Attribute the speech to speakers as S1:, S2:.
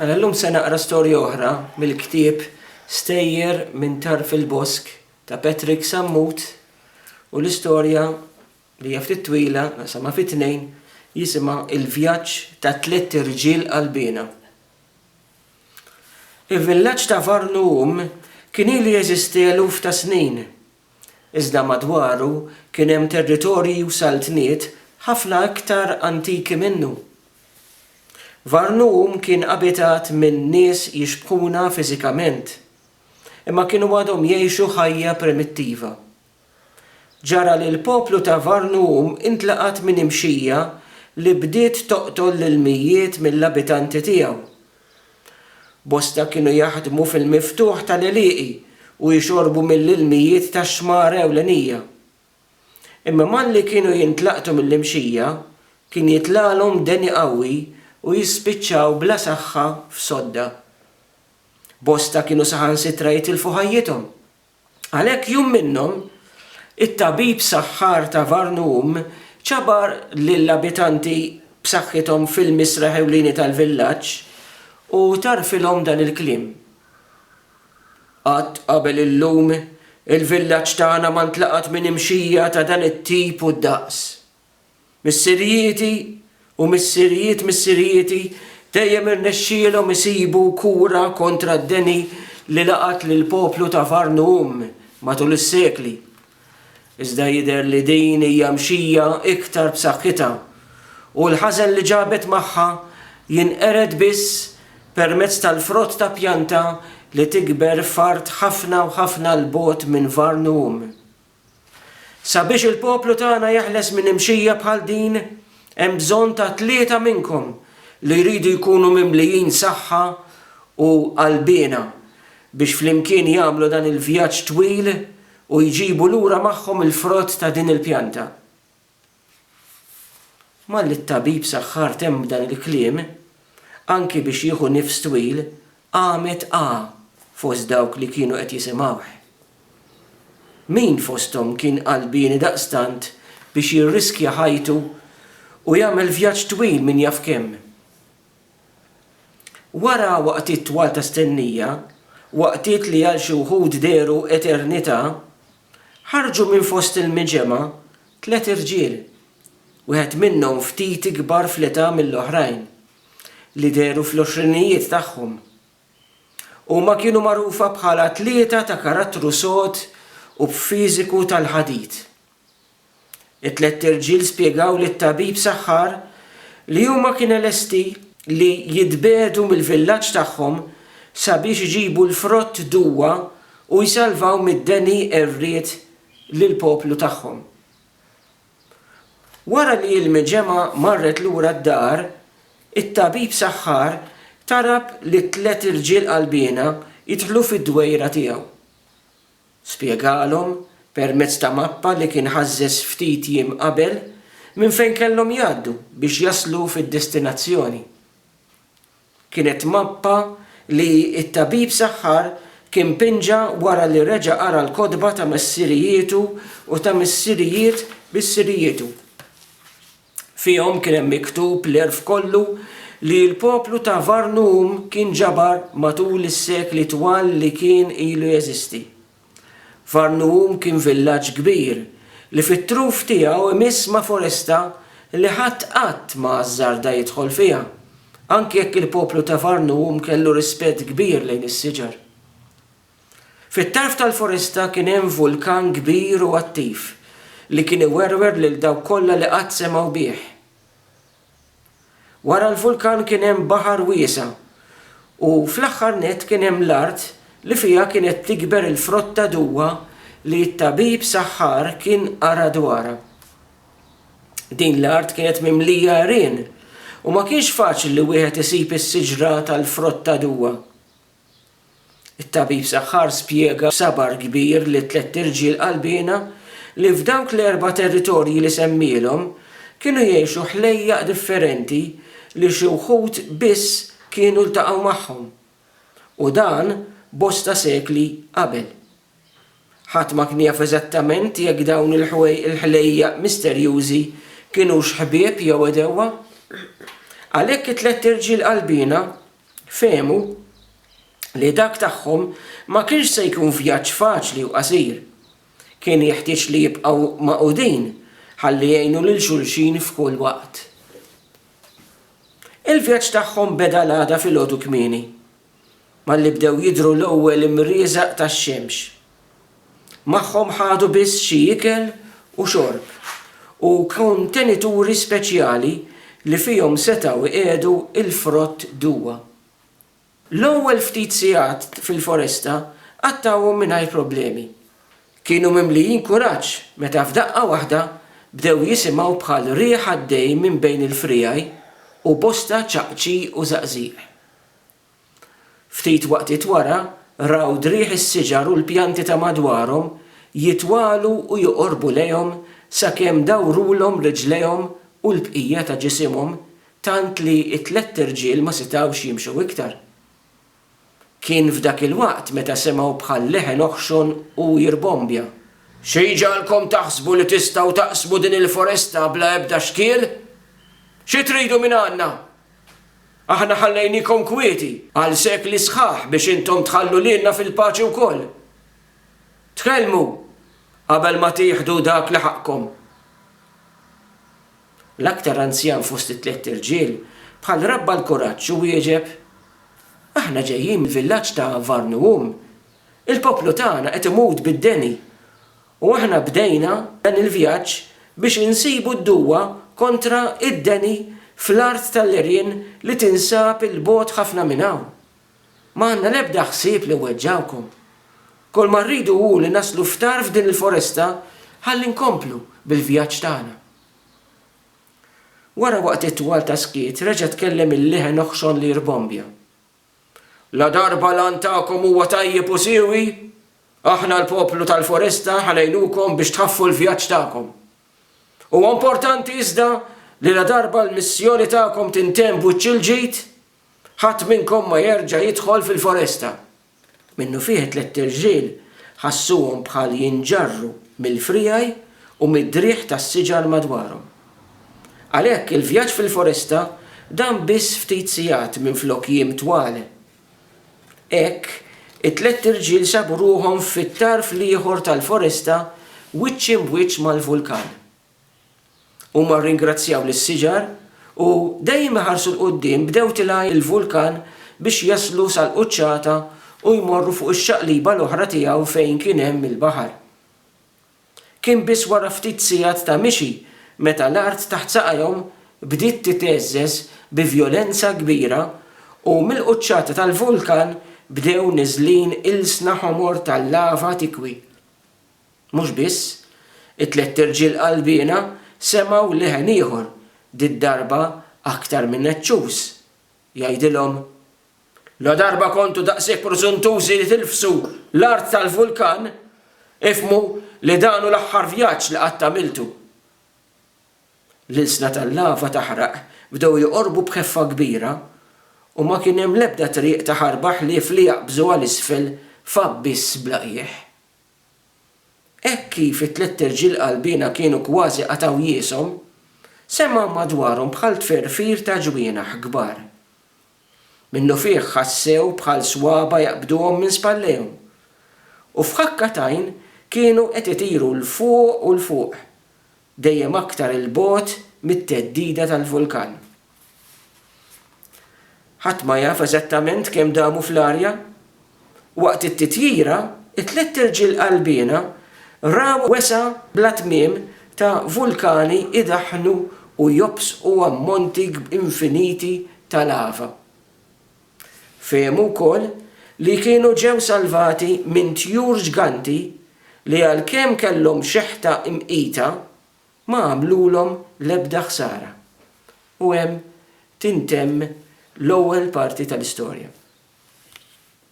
S1: Mela llum se naqra storja oħra mill-ktieb Stejjer minn Tarf il-Bosk ta' Patrick Sammut u l-istorja li hija ftit twila naqsamha fi tnejn jisimha Il-vjaġġ ta' tliet irġiel qalbina. Il-villaġġ ta' Varnum kien ilu jeżisti eluf ta' snin. Iżda madwaru kien hemm territorji u saltniet ħafna iktar antiki minnu. Varnum kien abitat minn nies jixbħuna fiżikament, imma kienu għadhom jgħixu ħajja primittiva. Ġara li l-poplu ta' Varnum intlaqat minn imxija li bdiet toqtol l-mijiet mill-abitanti tiegħu. Bosta kienu jaħdmu fil-miftuħ tal-iliqi u jixorbu mill-ilmijiet tax-xmara ewlenija. Imma malli kienu jintlaqtu mill-imxija, kien jitlalhom deni qawwi u jispiċċaw bla saħħa f'sodda. Bosta kienu saħansitra jitilfu ħajjithom. Għalhekk jum minnhom it-tabib saħħar ta' Varnum ċabar lill-abitanti b'saħħithom fil-misra ewlieni tal-villaġġ u tarfilhom dan il-kliem. Qatt qabel illum il-villaġġ tagħna ma ntlaqat minn imxija ta' dan it-tip u d-daqs. Missirijieti u missirijieti dejjem irnexxielhom isibu kura kontra d-deni li laqat lil poplu ta' Varnum matul is-sekli. Iżda jidher li din hija mxija iktar b'saħħitha u l-ħażen li ġabet magħha jinqered biss permezz tal-frott ta' pjanta li tikber fart ħafna u ħafna l-bogħod minn Varnum. Sabiex il-poplu tagħna jeħles minn imxija bħal din, hemm bżonn ta' 3 minnkom li jridu jkunu mimlijin saħħa u qalbina biex flimkien jagħmlu dan il-vjaġġ twil u jġibu lura magħhom il-frott ta' din il-pjanta. Malli t-tabib saħħar temm dan il-kliem, anki biex jieħu nifs twil, qamet fost dawk li kienu qed jisimgħuh. Min fosthom kien qalbini daqstant biex jirriskja ħajtu u jagħmel vjaġġ twil min jaf kemm. Wara waqtiet twal ta' stennija, waqtiet li għal xi wħud deru eternità, ħarġu minn fost il-miġema 3 irġiel, wieħed minnhom ftit ikbar fl-età mill-oħrajn li deru fl-20ijiet tagħhom. Huma kienu magħrufa bħala 3 ta' karattru sod u b'fiżiku tal-ħadid. It-3 irġiel spjegaw lit-tabib saħħar li huma kienu lesti li jitbedu mill-villaġġ tagħhom sabiex iġibu l-frott duwa u jsalvaw mid-deni erriet lill-poplu tagħhom. Wara li l-miġema marret lura d-dar, it-tabib saħħar tarab li 3 irġiel qalbina jidħlu fid-dwejra tiegħu. Spjegalhom permezz ta' mappa li kien ħażżes ftit jiem qabel minn fejn kellhom jgħaddu biex jaslu fid-destinazzjoni. Kienet mappa li t-tabib saħħar kien pinġa wara li reġa' qara l-kodba ta' missirietu u ta' missirijiet bis-sirietu. Fihom kien hemm miktub l-erf kollu li l-poplu ta' Varnum kien ġabar matul is-sekli twal li kien ilu jeżisti. Varnum kien villaġġ kbir li fit-truf tiegħu imiss ma' foresta li ħadd qatt ma ażżarda jidħol fiha, anke jekk il-poplu ta' Varnum kellu rispett kbir lejn is-siġar. Fit-tarf tal-foresta kien hemm vulkan kbir u attiv li kien iwerwer lil dawk kollha li qatt semgħu bih. Wara l-vulkan kien hemm baħar wiesa' u fl-aħħar nett kien hemm l-art li fiha kienet tikber il-frotta duwa li t-tabib saħħar kien ara dwarha. Din l-art kienet mimlija għarien u ma kienx faċli li wieħed isib is-siġra tal-frotta duwa. It-tabib saħħar spjega b'sabar kbir li 3 irġiel qalbina li f'dawk l-4 territorji li semmilhom kienu jgħixu ħlejjaq differenti li xi wħud biss kienu ltaqgħu magħhom. U dan bosta sekli qabel. Ħadd ma kien jaf eżattament jekk dawn il-ħlejjaq misterjużi kienux ħbieb jew edewwa. Għalhekk it-3 irġiel qalbina Fehmu li dak tagħhom ma kienx se jkun vjaġġ faċli u qasir. Kien jeħtieġ li jibqgħu maqudin ħalli jgħinu lil xulxin f'kull waqt. Il-vjaġġ tagħhom beda l-għada filgħodu kmieni, malli bdew jidhru l-ewwel imrieżaq tax-xemx. Magħhom ħadu biss xi ikel u xorb u kontenituri speċjali li fihom setgħu iqiegħdu il-frott duwa. L-ewwel ftit sigħat fil-foresta għattawhom mingħajr problemi. Kienu mimlijin kuraġġ meta f'daqqa waħda bdew jisimgħu bħal riħ għaddej minn bejn il-frijaj u bosta ċaqċi u żaqżiq. Ftit waqt wara raw driħ is-siġar u l-pjanti ta' madwarhom jitwalu u joqorbu lejhom sakemm dawrulhom riġlejhom u l-bqija ta' ġisimhom tant li t-tlet irġiel ma setgħux jimxu iktar. Kien f'dak il-waqt meta semgħu bħal leħen oħxon u jirbombja. Xi ġalkom taħsbu li tistgħu taqsmu din il-foresta bla ebda xkiel? Xi tridu minn għandna? Aħna ħallejnikom kwieti għal sekli sħaħ biex intom tħallu lilna fil-paċi wkoll. Tkellmu qabel ma tieħdu dak li ħaqkom. L-aktar anzjan fost it-tliet irġiel bħal rabba l-kuraġġ u wieġeb: aħna ġejjin mill-villaġġ ta' Varnuum. Il-poplu tagħna qed imut bid-deni u aħna bdejna dan il-vjaġġ biex insibu d-duwa kontra id-deni fl-art tal-Irien li tinsab il-bogħod ħafna minn hawn. Ma għandna l-ebda ħsieb li weġġawkom. Kull ma rridu hu li naslu ftar f'din il-foresta ħalli nkomplu bil-vjaġġ tagħna. Wara waqt it-twal ta' skiet reġa' tkellem il-leħen oħxon li jirbombja. La darba lan tagħkom huwa tajjeb u siewi, aħna l-poplu tal-foresta ħalejnukom biex tħaffu l-vjaġġ tagħkom. Huwa importanti iżda li la darba l-missjoni tagħkom tintemm buċċ-ġid, ħadd minnkom ma jerġa' jidħol fil-foresta. Minnu fih tliet irġiel ħassuhom bħal jinġarru mill-frijaj u mid-driħ tas-siġar madwarhom. Għalhekk il-vjaġġ fil-foresta dan biss ftit sigħat minflok jiem twal. Hekk it-tliet irġiel sabu ruhom fit-tarf ieħor tal-foresta wiċċ imwiċċ mal-vulkan. Huma rringrazzjaw lis-siġar u dejjem iħarsu l-quddiem bdew tilgħaj il-vulkan biex jaslu sal-quċċata u jmorru fuq ix-xaqliba l-oħra tiegħu fejn kien hemm il-baħar. Kien biss wara ftit sigħat ta' mixi meta l-art taħt saqajhom bdiet titeżżeż bi vjolenza kbira u mill-quċċata tal-vulkan bdew niżlin ilsna ħomor tal-lava tikwi. Mhux biss, it-tliet irġiel qalbina semgħu leħen ieħor dit-darba aktar minn eċċuż. Jgħidilhom: la darba kontu daqshekk preżuntużi li tilfsu l-art tal-vulkan, ifhmu li dan hu l-aħħar vjaġġ li qatt tagħmiltu. L-ilsna tal-lava taħraq bdew joqorbu b'ħeffa kbira u ma kien hemm l-ebda triq ta' ħarbaħ li jaqbżu għal isfel fabbiss blaqjieħ. Hekk kif it-tliet irġiel qalbina kienu kważi qataw jieshom, semgħu madwarhom bħal tferfir ta' ġwienaħ kbar. Minnu fih ħassew bħal swaba jaqbduhom minn spallejhom. U f'ħakkatajn kienu qed itiru l-fuq u l-fuq, dejjem aktar il-bogħod mit-teddida tal-vulkan. Ħadd ma jaf eżattament kemm damu fl-arja. Waqt it-titjira, it-tliet irġiel qalbina raw wesa bla tmiem ta' vulkani idaħħnu u jobsqu ammonti infiniti ta' lava. Fehmu wkoll li kienu ġew salvati minn tjur ġganti li għalkemm kellhom xeħta imqita ma għamlulhom l-ebda ħsara. U hemm tintemm l-ewwel parti tal-istorja.